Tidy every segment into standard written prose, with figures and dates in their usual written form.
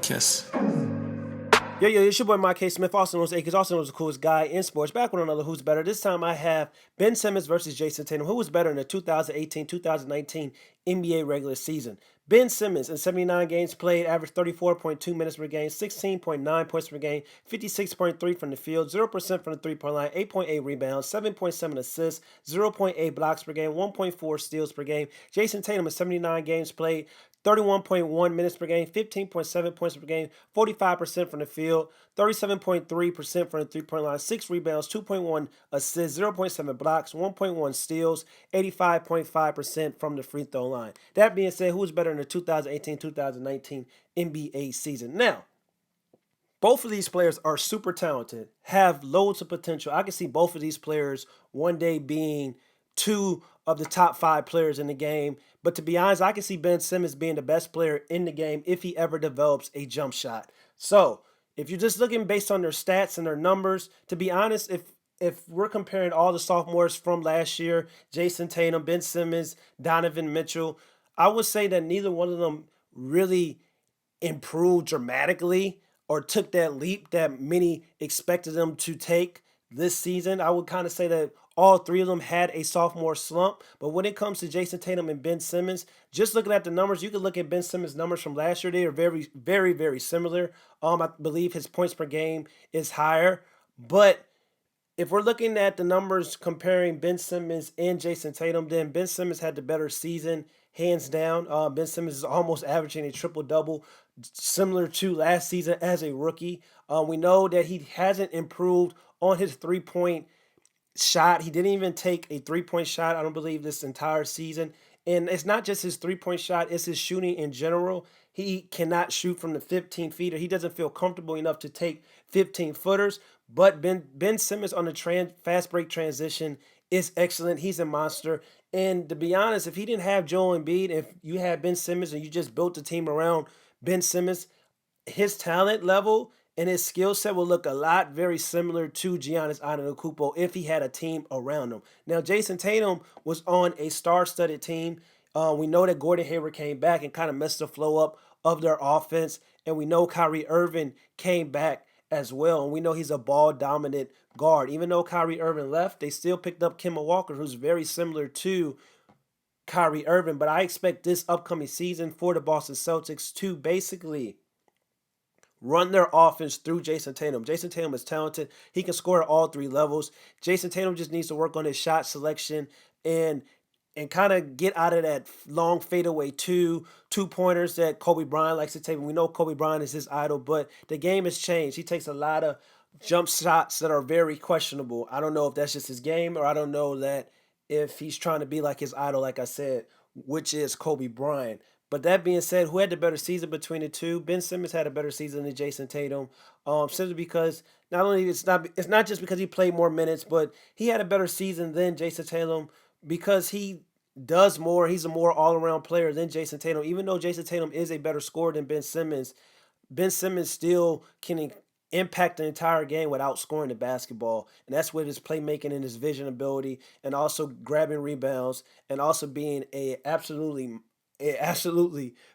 Kiss. Yo, it's your boy Mike K. Smith, also known as Akers, also known as the coolest guy in sports. Back with another Who's Better. This time I have Ben Simmons versus Jayson Tatum. Who was better in the 2018-2019 NBA regular season? Ben Simmons, in 79 games played, averaged 34.2 minutes per game, 16.9 points per game, 56.3 from the field, 0% from the three-point line, 8.8 rebounds, 7.7 assists, 0.8 blocks per game, 1.4 steals per game. Jayson Tatum, in 79 games played, 31.1 minutes per game, 15.7 points per game, 45% from the field, 37.3% from the three-point line, 6 rebounds, 2.1 assists, 0.7 blocks, 1.1 steals, 85.5% from the free throw line. That being said, who was better in the 2018-2019 NBA season? Now, both of these players are super talented, have loads of potential. I can see both of these players one day being two of the top 5 players in the game. But to be honest, I can see Ben Simmons being the best player in the game if he ever develops a jump shot. So if you're just looking based on their stats and their numbers, to be honest, if we're comparing all the sophomores from last year, Jayson Tatum, Ben Simmons, Donovan Mitchell, I would say that neither one of them really improved dramatically or took that leap that many expected them to take this season. I would kind of say that all three of them had a sophomore slump. But when it comes to Jayson Tatum and Ben Simmons, just looking at the numbers, you can look at Ben Simmons' numbers from last year. They are very, very, very similar. I believe his points per game is higher. But if we're looking at the numbers comparing Ben Simmons and Jayson Tatum, then Ben Simmons had the better season, hands down. Ben Simmons is almost averaging a triple double, similar to last season as a rookie. We know that he hasn't improved on his 3-point shot. He didn't even take a 3-point shot, I don't believe, this entire season. And it's not just his 3-point shot, it's his shooting in general. He cannot shoot from the 15 feet, or he doesn't feel comfortable enough to take 15 footers. But Ben Simmons on the fast break transition is excellent. He's a monster. And to be honest, if he didn't have Joel Embiid, if you had Ben Simmons and you just built the team around Ben Simmons, his talent level and his skill set will look a lot very similar to Giannis Antetokounmpo if he had a team around him. Now, Jayson Tatum was on a star-studded team. We know that Gordon Hayward came back and kind of messed the flow up of their offense, and we know Kyrie Irving came back as well, and we know he's a ball-dominant guard. Even though Kyrie Irving left, they still picked up Kemba Walker, who's very similar to Kyrie Irving. But I expect this upcoming season for the Boston Celtics to basically run their offense through Jayson Tatum. Jayson Tatum is talented. He can score at all 3 levels. Jayson Tatum just needs to work on his shot selection and kind of get out of that long fadeaway two-pointers that Kobe Bryant likes to take. We know Kobe Bryant is his idol, but the game has changed. He takes a lot of jump shots that are very questionable. I don't know if that's just his game, or I don't know that if he's trying to be like his idol, like I said, which is Kobe Bryant. But that being said, who had the better season between the two? Ben Simmons had a better season than Jayson Tatum, simply because not only it's not just because he played more minutes, but he had a better season than Jayson Tatum because he does more. He's a more all-around player than Jayson Tatum. Even though Jayson Tatum is a better scorer than Ben Simmons still can impact the entire game without scoring the basketball. And that's with his playmaking and his vision ability, and also grabbing rebounds, and also being a absolutely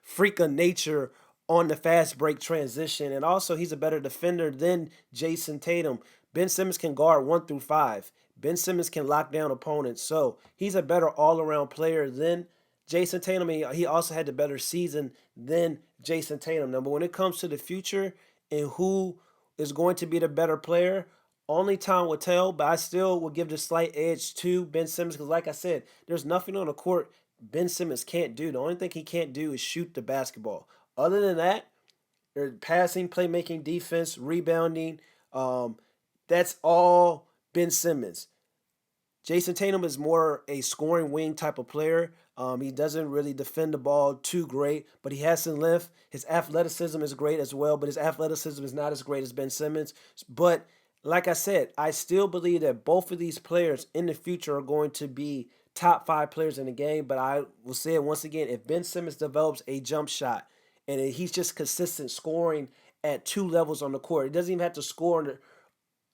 freak of nature on the fast break transition. And also he's a better defender than Jayson Tatum. Ben Simmons can guard 1 through 5. Ben Simmons can lock down opponents. So he's a better all-around player than Jayson Tatum. He also had the better season than Jayson Tatum. Now, but when it comes to the future and who is going to be the better player, only time will tell, but I still will give the slight edge to Ben Simmons because, like I said, there's nothing on the court Ben Simmons can't do. The only thing he can't do is shoot the basketball. Other than that, there's passing, playmaking, defense, rebounding. That's all Ben Simmons. Jayson Tatum is more a scoring wing type of player. He doesn't really defend the ball too great, but he has some length. His athleticism is great as well, but his athleticism is not as great as Ben Simmons. But like I said, I still believe that both of these players in the future are going to be top 5 players in the game. But I will say it once again, if Ben Simmons develops a jump shot and he's just consistent scoring at 2 levels on the court, he doesn't even have to score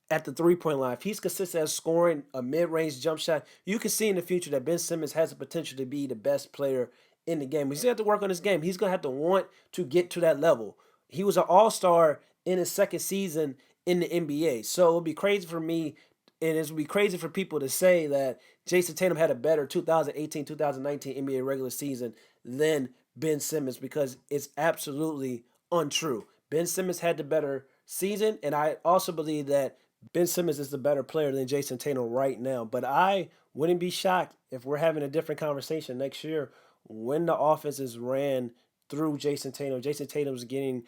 at the 3-point line. If he's consistent at scoring a mid-range jump shot, you can see in the future that Ben Simmons has the potential to be the best player in the game. He's going to have to work on his game. He's going to have to want to get to that level. he was an all-star in his second season in the NBA. So it would be crazy for me, and it would be crazy for people to say that Jayson Tatum had a better 2018-2019 NBA regular season than Ben Simmons, because it's absolutely untrue. Ben Simmons had the better season, and I also believe that Ben Simmons is the better player than Jayson Tatum right now. But I wouldn't be shocked if we're having a different conversation next year when the offense is ran through Jayson Tatum. Jayson Tatum's getting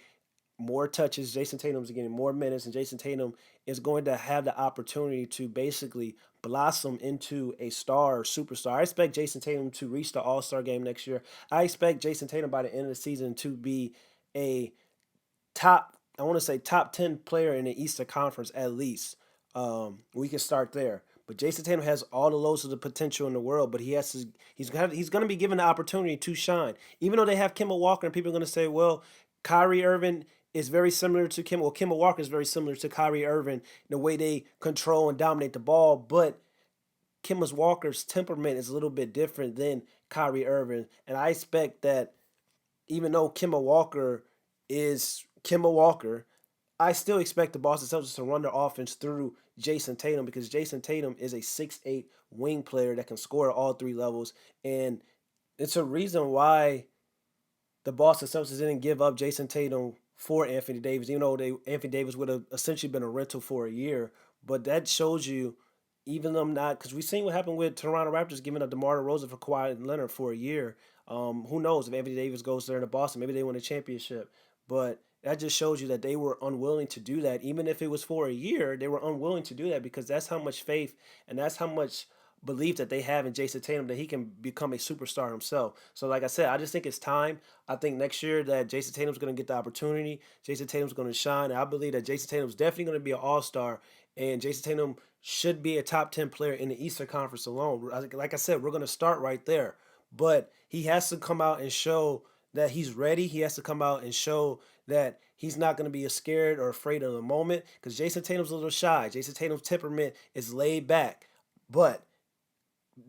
more touches. Jayson Tatum's getting more minutes, and Jayson Tatum is going to have the opportunity to basically blossom into a star or superstar. I expect Jayson Tatum to reach the All Star game next year. I expect Jayson Tatum by the end of the season to be a top, I want to say top 10 player in the Eastern Conference at least. We can start there. But Jayson Tatum has all the loads of the potential in the world, but he's going to be given the opportunity to shine. Even though they have Kemba Walker, and people are going to say, well, Kyrie Irving is very similar to Kemba. Well, Kemba Walker is very similar to Kyrie Irving in the way they control and dominate the ball, but Kemba Walker's temperament is a little bit different than Kyrie Irving, and I expect that even though Kemba Walker is Kemba Walker, I still expect the Boston Celtics to run their offense through Jayson Tatum, because Jayson Tatum is a 6'8" wing player that can score at all three levels. And it's a reason why the Boston Celtics didn't give up Jayson Tatum for Anthony Davis, even though Anthony Davis would have essentially been a rental for a year. But that shows you, even them not, because we've seen what happened with Toronto Raptors giving up DeMar DeRozan for Kawhi Leonard for a year. Who knows if Anthony Davis goes there to Boston, maybe they win a championship. But that just shows you that they were unwilling to do that, even if it was for a year. They were unwilling to do that because that's how much faith and that's how much belief that they have in Jayson Tatum that he can become a superstar himself. So, like I said, I just think it's time. I think next year that Jayson Tatum's going to get the opportunity. Jayson Tatum's going to shine. And I believe that Jayson Tatum's definitely going to be an All Star, and Jayson Tatum should be a top 10 player in the Eastern Conference alone. Like I said, we're going to start right there, but he has to come out and show that he's ready. He has to come out and show that he's not going to be scared or afraid of the moment, because Jayson Tatum's a little shy. Jayson Tatum's temperament is laid back, but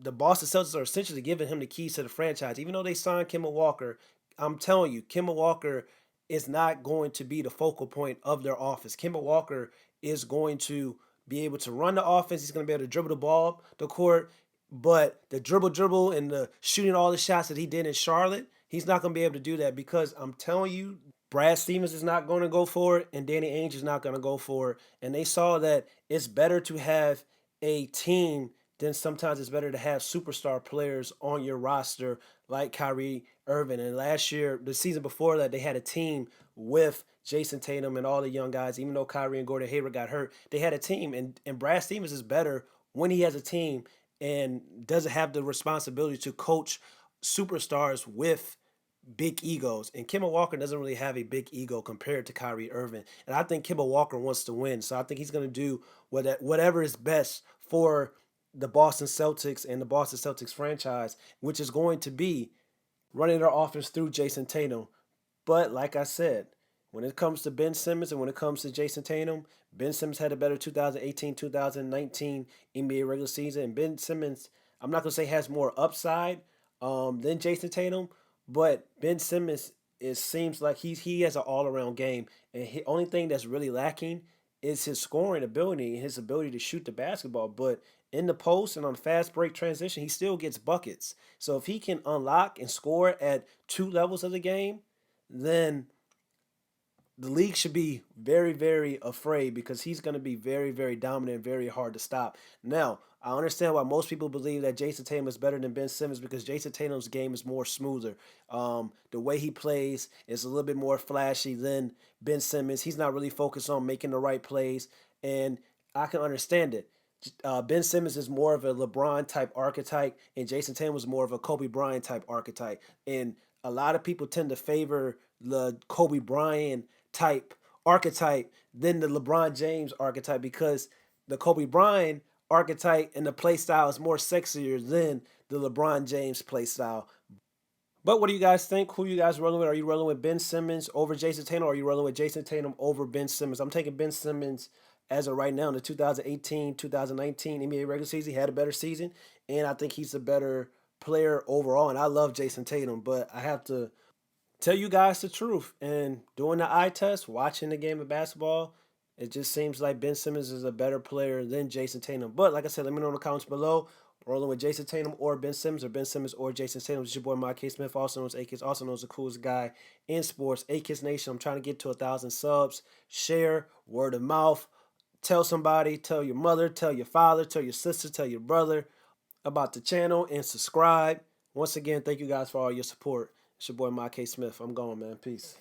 the Boston Celtics are essentially giving him the keys to the franchise. Even though they signed Kemba Walker, I'm telling you, Kemba Walker is not going to be the focal point of their offense. Kemba Walker is going to be able to run the offense. He's going to be able to dribble the ball up the court, but the dribble and the shooting all the shots that he did in Charlotte, he's not going to be able to do that, because I'm telling you, Brad Stevens is not going to go for it, and Danny Ainge is not going to go for it. And they saw that it's better to have a team, then sometimes it's better to have superstar players on your roster like Kyrie Irving. And last year, the season before that, they had a team with Jayson Tatum and all the young guys. Even though Kyrie and Gordon Hayward got hurt, they had a team. And Brad Stevens is better when he has a team and doesn't have the responsibility to coach superstars with big egos. And Kemba Walker doesn't really have a big ego compared to Kyrie Irving. And I think Kemba Walker wants to win. So I think he's going to do whatever is best for the Boston Celtics and the Boston Celtics franchise, which is going to be running their offense through Jayson Tatum. But like I said, when it comes to Ben Simmons and when it comes to Jayson Tatum, Ben Simmons had a better 2018-2019 NBA regular season. And Ben Simmons, I'm not going to say has more upside than Jayson Tatum, but Ben Simmons, it seems like he has an all around game, and the only thing that's really lacking is his scoring ability and his ability to shoot the basketball. But in the post and on fast break transition, he still gets buckets. So if he can unlock and score at two levels of the game, then the league should be very, very afraid, because he's going to be very, very dominant and very hard to stop. Now, I understand why most people believe that Jayson Tatum is better than Ben Simmons, because Jayson Tatum's game is more smoother. The way he plays is a little bit more flashy than Ben Simmons. He's not really focused on making the right plays, and I can understand it. Ben Simmons is more of a LeBron type archetype, and Jayson Tatum was more of a Kobe Bryant type archetype. And a lot of people tend to favor the Kobe Bryant type archetype than the LeBron James archetype, because the Kobe Bryant archetype and the play style is more sexier than the LeBron James play style. But what do you guys think? Who you guys rolling with? Are you rolling with Ben Simmons over Jayson Tatum, or are you rolling with Jayson Tatum over Ben Simmons? I'm taking Ben Simmons as of right now in the 2018-2019 NBA regular season. He had a better season, and I think he's a better player overall. And I love Jayson Tatum, but I have to tell you guys the truth. And doing the eye test, watching the game of basketball, it just seems like Ben Simmons is a better player than Jayson Tatum. But like I said, let me know in the comments below. Rolling with Jayson Tatum or Ben Simmons or Jayson Tatum. It's your boy Mark K. Smith, also known as A-Kiss, also known as the coolest guy in sports. A-Kiss Nation, I'm trying to get to 1,000 subs. Share, word of mouth. Tell somebody, tell your mother, tell your father, tell your sister, tell your brother about the channel and subscribe. Once again, thank you guys for all your support. It's your boy Mark K. Smith. I'm going, man. Peace.